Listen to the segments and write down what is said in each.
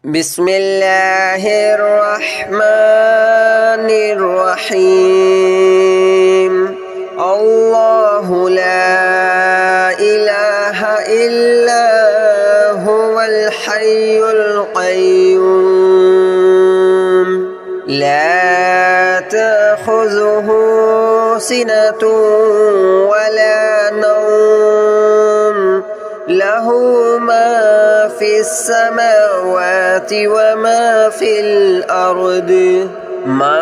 بسم الله الرحمن الرحيم الله لا إله إلا هو الحي القيوم لا تأخذه سنة ولا نوم له ما في السماوات وما في الأرض من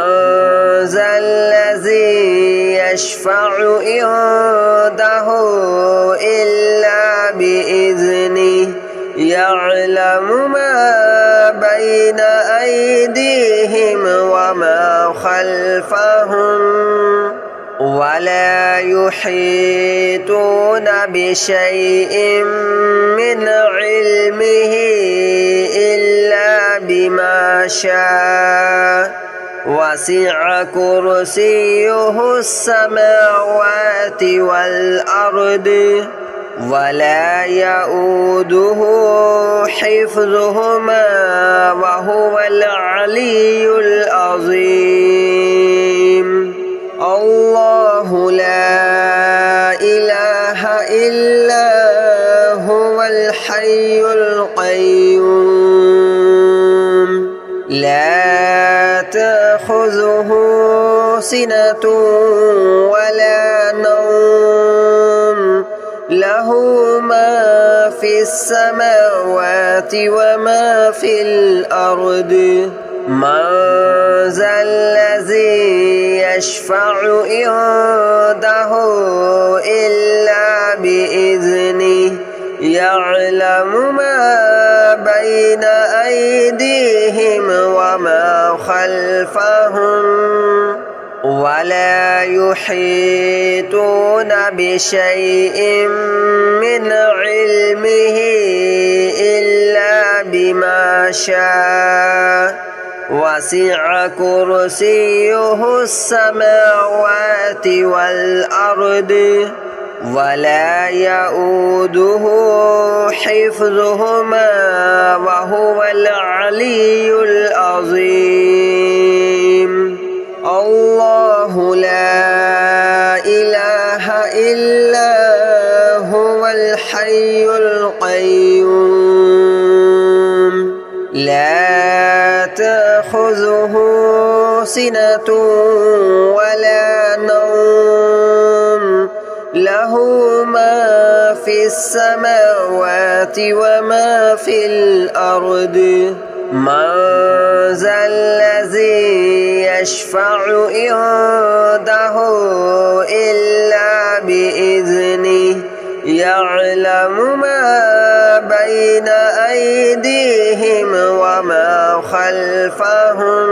ذا الذي يشفع عنده إلا بإذنه يعلم ما بين أيديهم وما خلفهم ولا يحيطون بشيء من علمه إلا بما شاء وسع كرسيه السماوات والأرض ولا يؤوده حفظهما وهو العلي العظيم الله لا إله إلا هو الحي القيوم لا تأخذه سنة ولا نوم له ما في السماوات وما في الأرض من ذا الذي يشفع عنده إلا بإذنه يعلم ما بين أيديهم وما خلفهم ولا يحيطون بشيء من علمه إلا بما شاء وسع كرسيه السماوات والأرض ولا يؤوده حفظهما وهو العلي العظيم الله لا إله إلا هو الحي القيوم لا تأخذه سنة ولا نوم له ما في السماوات وما في الأرض من ذا الذي يشفع عنده إلا بإذنه يعلم ما بين أيديهم وما خلفهم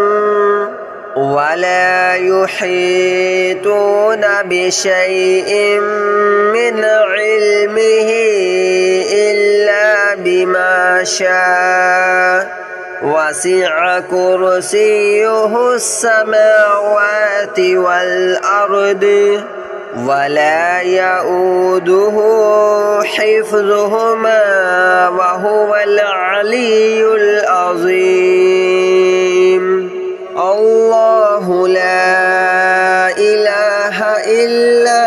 ولا يحيطون بشيء من علمه إلا بما شاء وسع كرسيه السماوات والأرض ولا يؤوده حفظهما وهو العلي العظيم الله لا إله إلا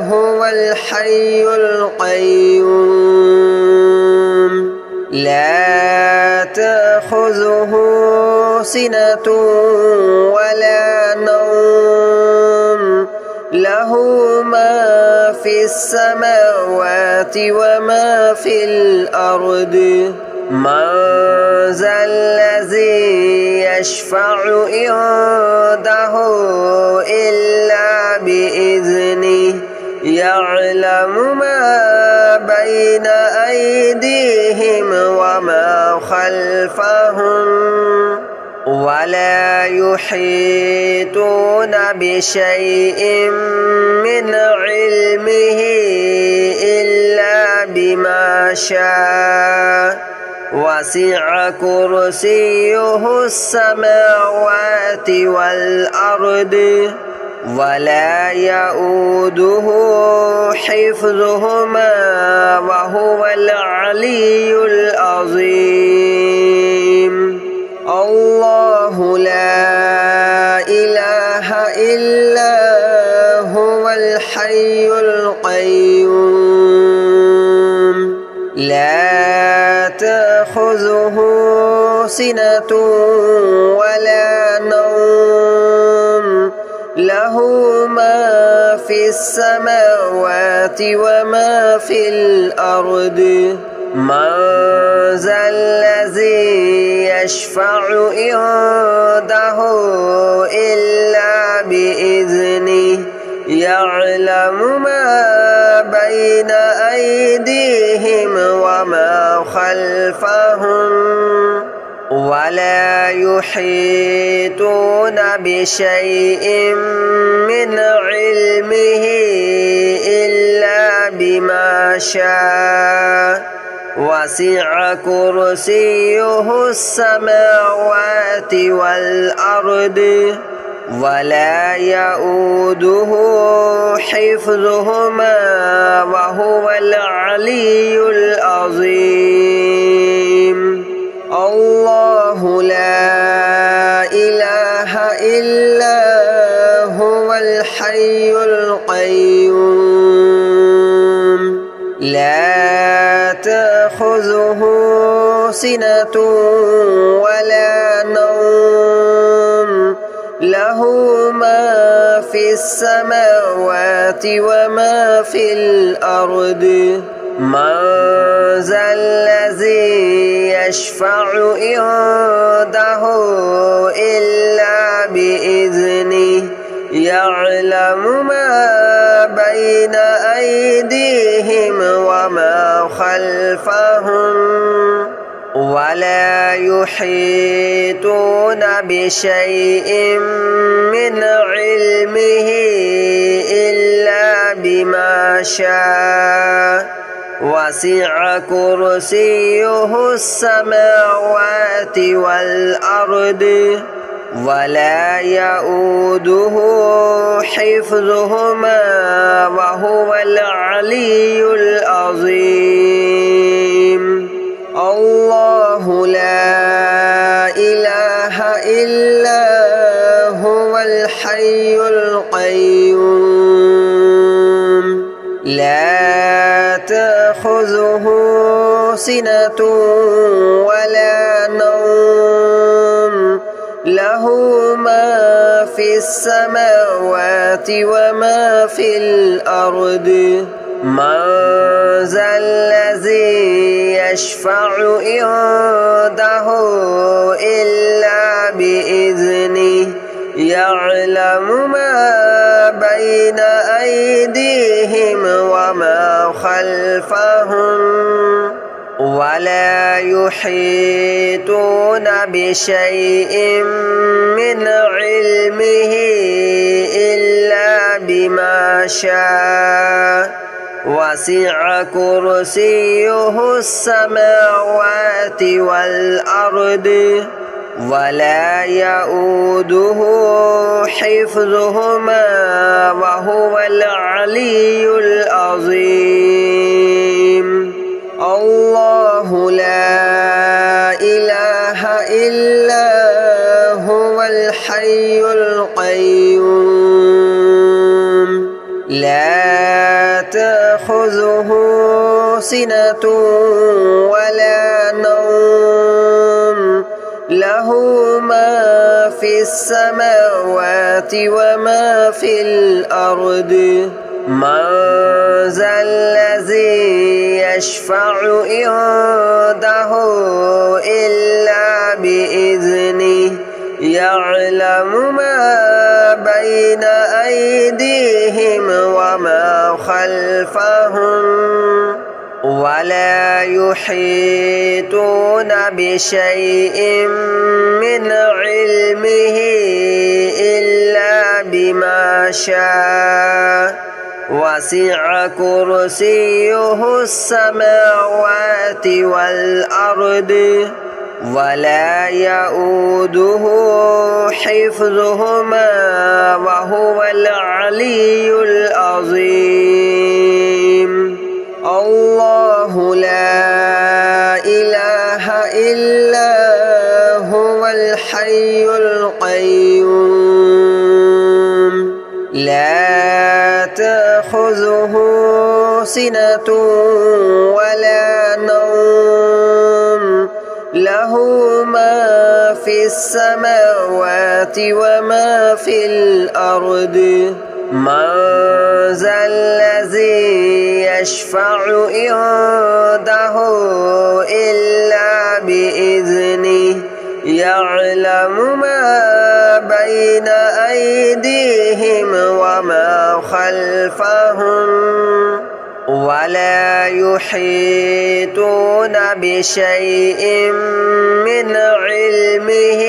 هو الحي القيوم لا تأخذه سنة ولا نوم له ما في السماوات وما في الأرض من ذا الذي يشفع عنده إلا بإذنه يعلم ما بين أيديهم وما خلفهم ولا يحيطون بشيء من علمه إلا بما شاء وسع كرسيه السماوات والأرض ولا يؤوده حفظهما وهو العلي العظيم. تأخذه سنة ولا نوم له ما في السماوات وما في الأرض من ذا الذي يشفع عنده إلا بإذنه يعلم ما بين أيديهم وما خلفهم ولا يحيطون بشيء من علمه إلا بما شاء وسع كرسيه السماوات والأرض ولا يؤوده حفظهما وهو العلي العظيم الله لا إله إلا هو الحي القيوم لا تأخذه سنة ولا نوم له ما في السماوات وما في الأرض من ذا الذي يشفع عنده إلا بإذنه يعلم ما بين أيديهم وما خلفهم ولا يحيطون بشيء من علمه إلا بما شاء وسع كرسيه السماوات والأرض ولا يؤوده حفظهما وهو العلي العظيم الله لا إله إلا هو الحي القيوم لا تأخذه سنة ولا نوم له ما في السماوات وما في الأرض من ذا الذي يشفع عنده إلا بإذنه يعلم ما بين أيديهم وما خلفهم ولا يحيطون بشيء من علمه إلا بما شاء وسع كرسيه السماوات والأرض ولا يؤوده حفظهما وهو العلي العظيم الله لا إله إلا هو الحي القيوم لا تأخذه سنة ولا نوم له ما في السماوات وما في الأرض من ذا الذي يشفع عنده إلا بإذنه يعلم ما بين أيديهم وما خلفهم ولا يحيطون بشيء من علمه إلا بما شاء وسع كرسيه السماوات والأرض ولا يؤوده حفظهما وهو العلي العظيم الله لا إله إلا هو الحي القيوم لا تأخذه سنة ولا نوم له له ما في السماوات وما في الأرض من ذا الذي يشفع عنده إلا بإذنه يعلم ما بين أيديهم وما خلفهم ولا يحيطون بشيء من علمه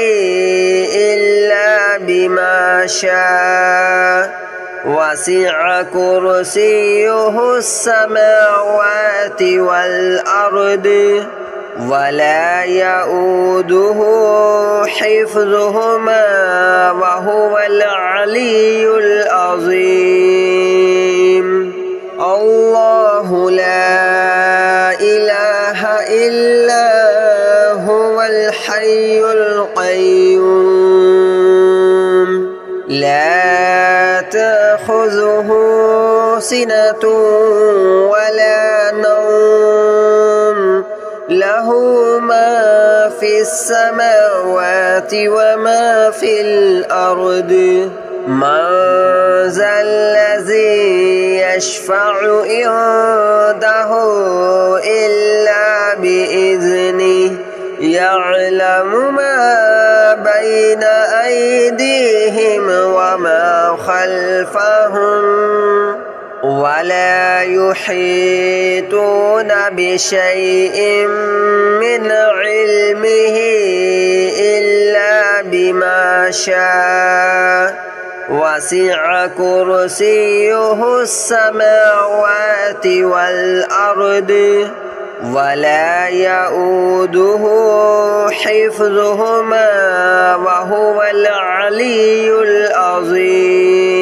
إلا بما شاء وسع كرسيه السماوات والأرض ولا يؤوده حفظهما وهو العلي العظيم الله لا إله إلا هو الحي القيوم لا تأخذه سنة ولا نوم له ما في السماوات وما في الأرض من ذا الذي يشفع عنده إلا بإذنه يعلم ما بين أيديهم وما خلفهم ولا يحيطون بشيء من علمه إلا بما شاء وسع كرسيه السماوات والأرض ولا يؤوده حفظهما وهو العلي العظيم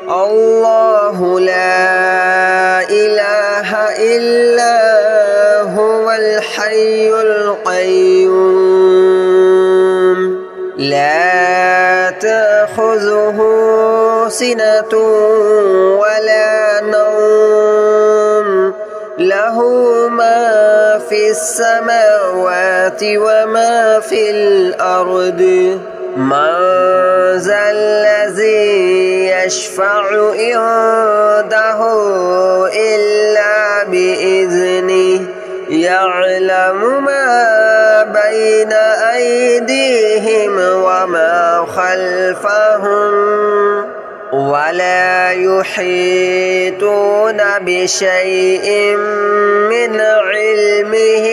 الله لا إله إلا هو الحي القيوم لا تأخذه سنة ولا نوم له ما في السماوات وما في الأرض من ذا الذي يشفع عنده إلا بإذنه يعلم ما بين أيديهم وما خلفهم ولا يحيطون بشيء من علمه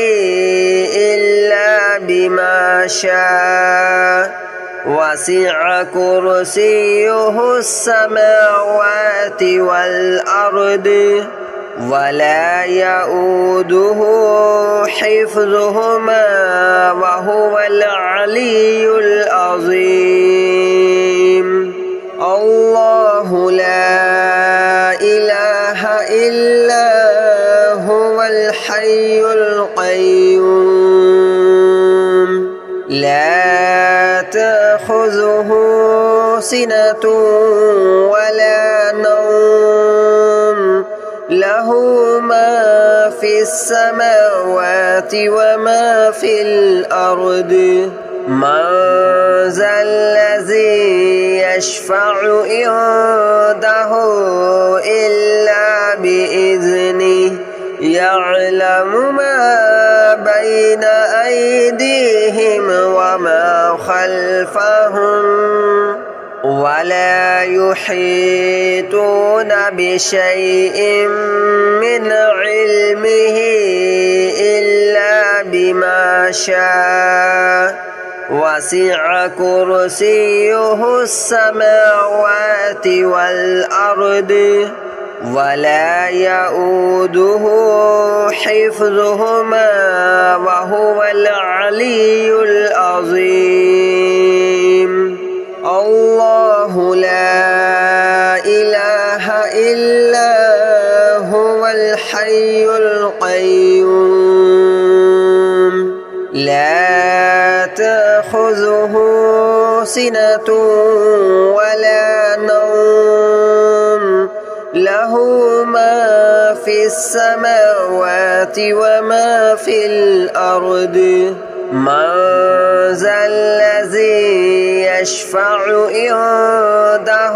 إلا بما شاء وسع كرسيه السماوات والأرض ولا يؤوده حفظهما وهو العلي العظيم الله لا إله إلا هو الحي القيوم لا تأخذه سنة ولا نوم له ما في السماوات وما في الأرض من ذا الذي يشفع عنده إلا بإذنه يعلم ما بين أيديهم وما خلفهم ولا يحيطون بشيء من علمه إلا بما شاء وسع كرسيه السماوات والأرض ولا يؤوده حفظهما وهو العلي العظيم الله لا إله إلا هو الحي القيوم لا تأخذه سنة ولا نوم له له ما في السماوات وما في الأرض من ذا الذي يشفع عنده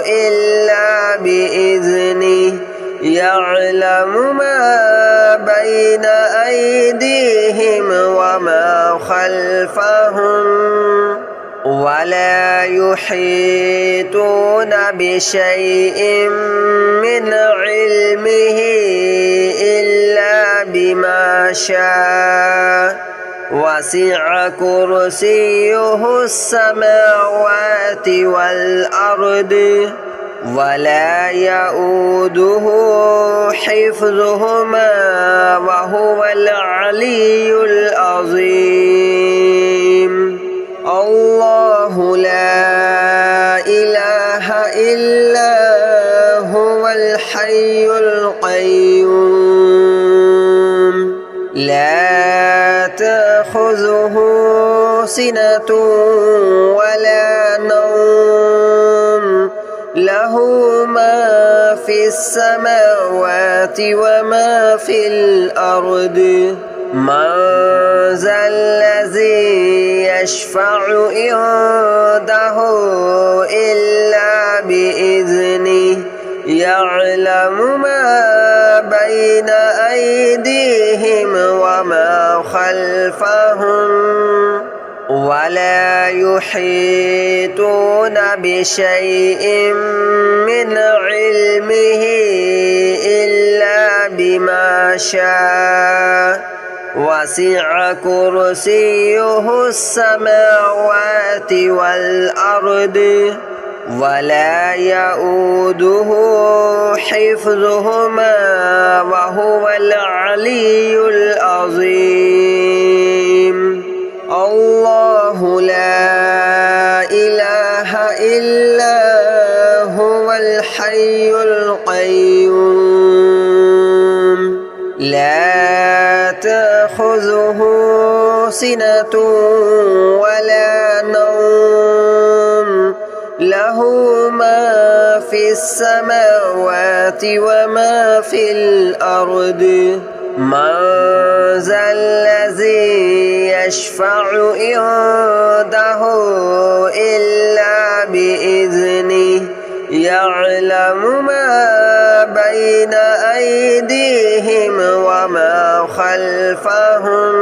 إلا بإذنه يعلم ما بين أيديهم وما خلفهم ولا يحيطون بشيء من علمه إلا بما شاء وسع كرسيه السماوات والأرض ولا يؤوده حفظهما وهو العلي العظيم الله لا إله إلا هو الحي القيوم لا تأخذه سنة ولا نوم له ما في السماوات وما في الأرض من ذا الذي يشفع عنده إلا بإذنه يعلم ما بين أيديهم وما خلفهم ولا يحيطون بشيء من علمه إلا بما شاء وسع كرسيه السماوات والأرض ولا يؤوده حفظهما وهو العلي العظيم الله لا إله إلا هو الحي القيوم لا تأخذه سنة ولا نوم له ما في السماوات وما في الأرض من ذا الذي يشفع عنده إلا بإذنه يعلم ما بين أيديهم وما خلفهم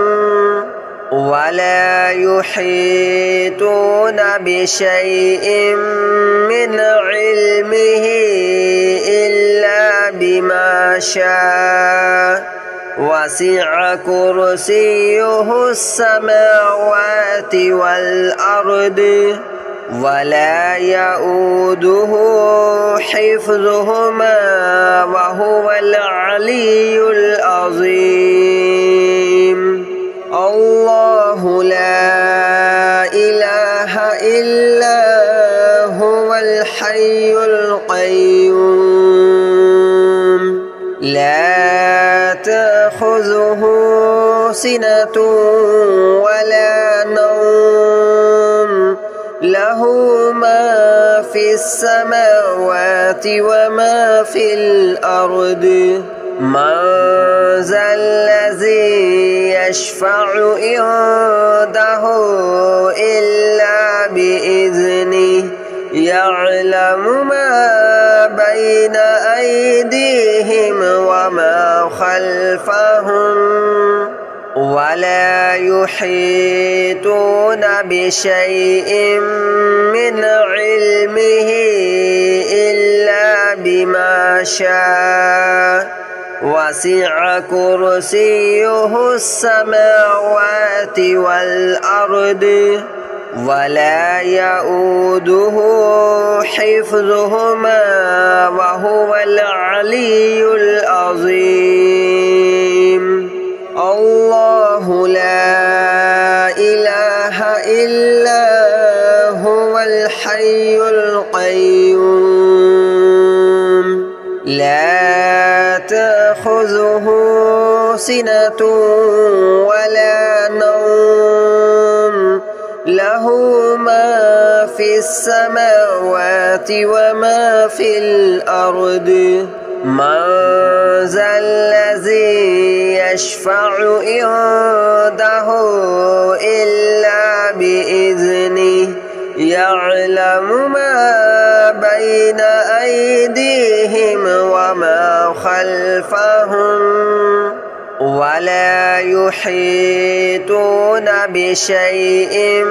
ولا يحيطون بشيء من علمه إلا بما شاء وسع كرسيه السماوات والأرض ولا يؤوده حفظهما وهو العلي العظيم الله لا إله إلا هو الحي القيوم لا تأخذه سنة ولا نوم له ما في السماوات وما في الأرض من ذا الذي يشفع عنده إلا بإذنه يعلم ما بين أيديهم وما خلفهم ولا يحيطون بشيء من علمه إلا بما شاء وسع كرسيه السماوات والأرض ولا يؤوده حفظهما وهو العلي العظيم الله لا إله إلا هو الحي القيوم لا تأخذه سنة ولا نوم له ما في السماوات وما في الأرض من ذا الذي يشفع عنده إلا بإذنه يعلم ما بين أيديهم وما خلفهم ولا يحيطون بشيء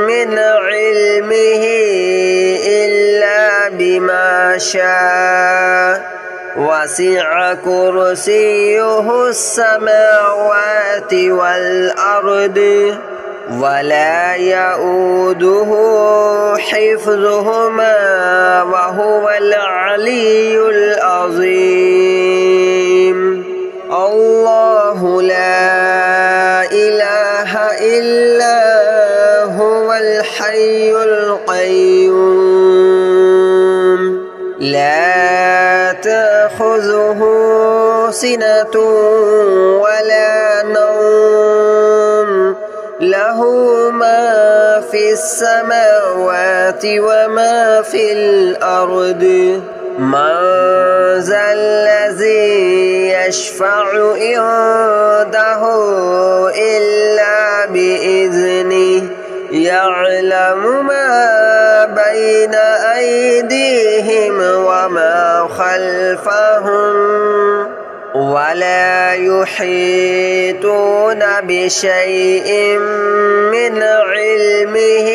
من علمه إلا بما شاء وسع كرسيه السماوات والأرض ولا يؤوده حفظهما وهو العلي العظيم الله لا إله إلا هو الحي القيوم لا تأخذه سنة ولا نوم له ما في السماوات وما في الأرض من ذا الذي يشفع عنده إلا بإذنه يعلم ما بين أيديهم وما خلفهم ولا يحيطون بشيء من علمه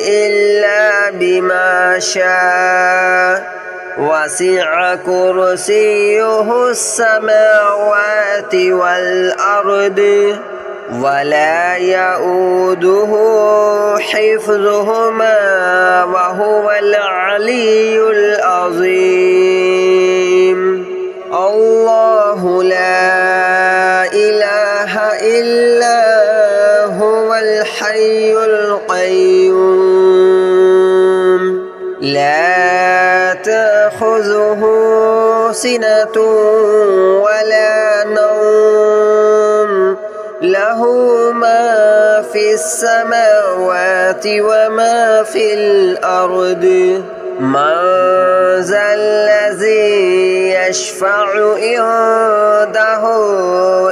إلا بما شاء وسع كرسيه السماوات والأرض ولا يؤوده حفظهما وهو العلي العظيم الله لا إله إلا هو الحي القيوم لا تأخذه سنة ولا نوم له ما في السماوات وما في الأرض من ذا الذي يشفع عنده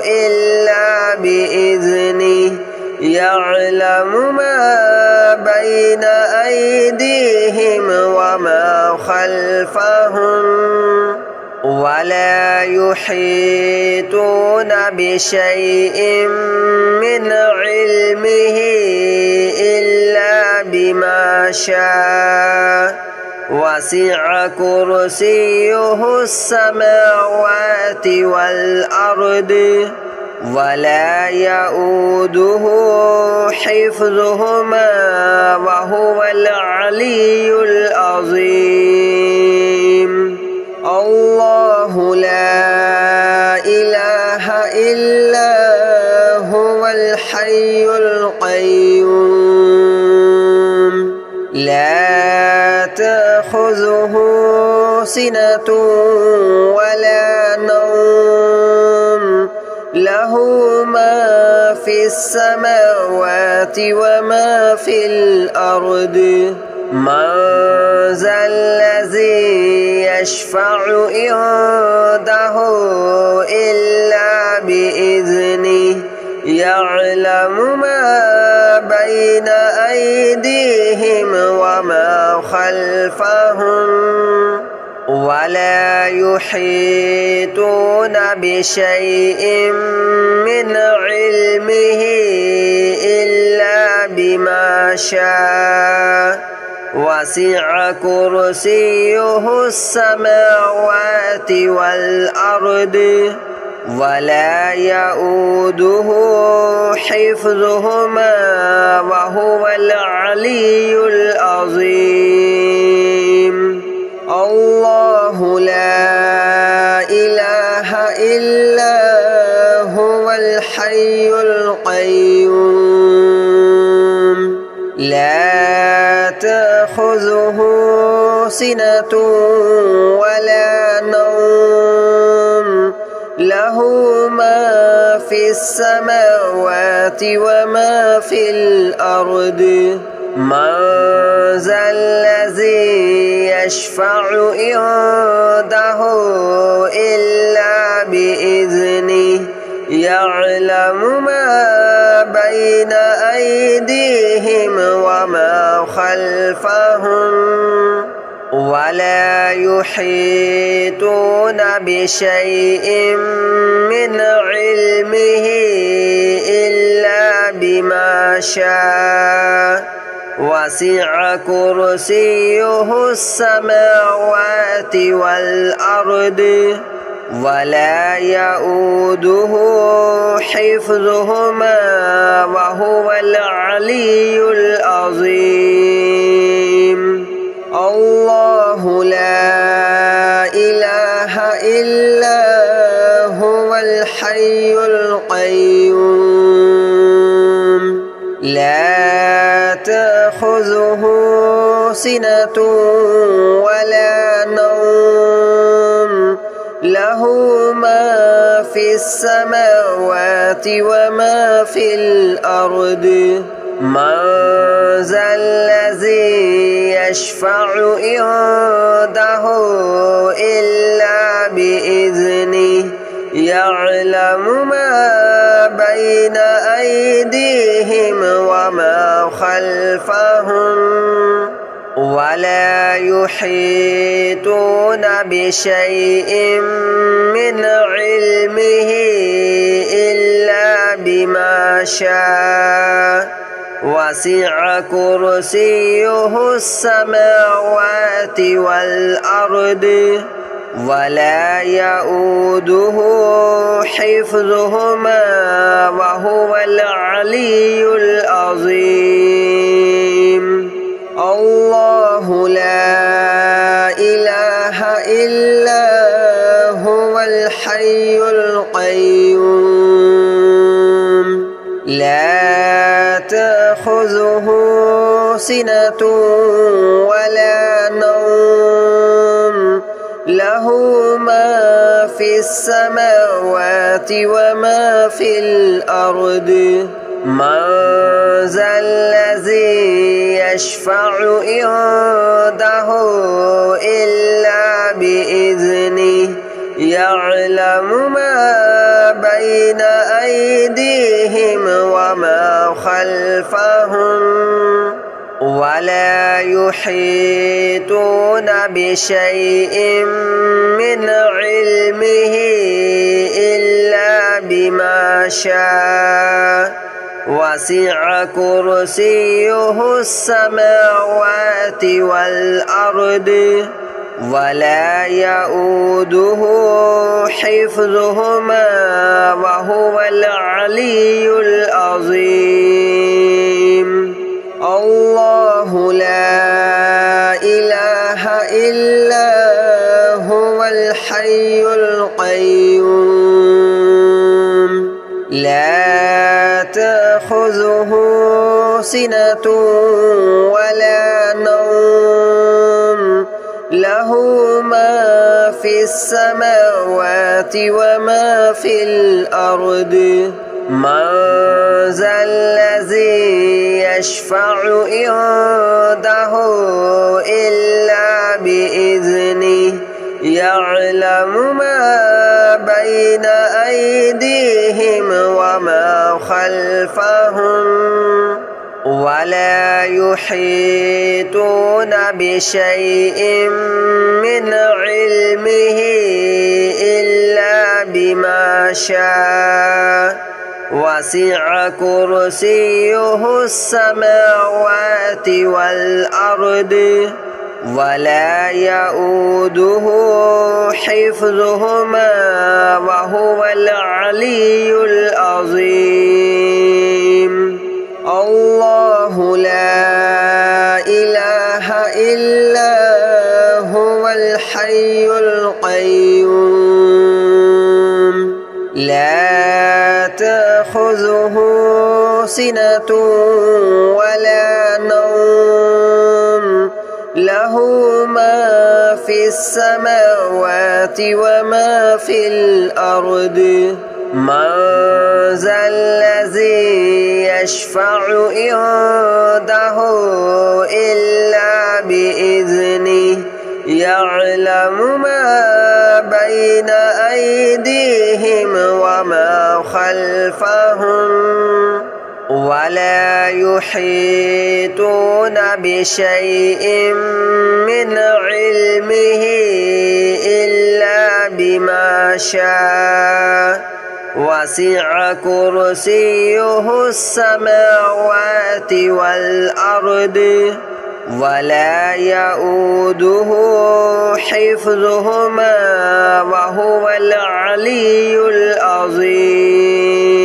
إلا بإذنه يعلم ما بين أيديهم وما خلفهم ولا يحيطون بشيء من علمه إلا بما شاء وسع كرسيه السماوات والأرض ولا يؤوده حفظهما وهو العلي العظيم الله لا إله إلا هو الحي القيوم لا تأخذه سنة ولا نوم له ما في السماوات وما في الأرض من ذا الذي يشفع عنده إلا بإذنه يعلم ما بين أيديهم وما خلفهم ولا يحيطون بشيء من علمه إلا بما شاء وسع كرسيه السماوات والأرض ولا يؤوده حفظهما وهو العلي العظيم الله لا إله إلا هو الحي القيوم لا تأخذه سنة ولا نوم له ما في السماوات وما في الأرض من ذا الذي يشفع عنده إلا بإذنه يعلم ما بين أيديهم وما خلفهم ولا يحيطون بشيء من علمه إلا بما شاء وسع كرسيه السماوات والأرض ولا يؤوده حفظهما وهو العلي العظيم الله لا إله إلا هو الحي القيوم لا تأخذه سنة ولا نوم له ما في السماوات وما في الأرض من ذا الذي يشفع عنده إلا بإذنه يعلم ما بين أيديهم وما خلفهم ولا يحيطون بشيء من علمه إلا بما شاء وسع كرسيه السماوات والأرض ولا يؤوده حفظهما وهو العلي العظيم الله لا إله إلا هو الحي القيوم لا تأخذه سنة ولا نوم له ما في السماوات وما في الأرض من ذا الذي يشفع عنده إلا بإذنه يعلم ما بين أيديهم وما خلفهم ولا يحيطون بشيء من علمه إلا بما شاء وسع كرسيه السماوات والأرض ولا يؤوده حفظهما وهو العلي العظيم الله لا إله إلا هو الحي القيوم لا تأخذه سنة ولا نوم له ما في السماوات وما في الأرض من ذا الذي يشفع عنده إلا بإذنه يعلم ما بين أيديهم وما خلفهم ولا يحيطون بشيء من علمه إلا بما شاء وسع كرسيه السماوات والأرض ولا يؤوده حفظهما وهو العلي العظيم الله لا إله إلا هو الحي القيوم لا تأخذه سنة ولا نوم له ما في السماوات وما في الأرض من ذا الذي يشفع عنده إلا بإذنه يعلم ما بين أيديهم وما خلفهم ولا يحيطون بشيء من علمه إلا بما شاء وسع كرسيه السماوات والأرض ولا يؤوده حفظهما وهو العلي العظيم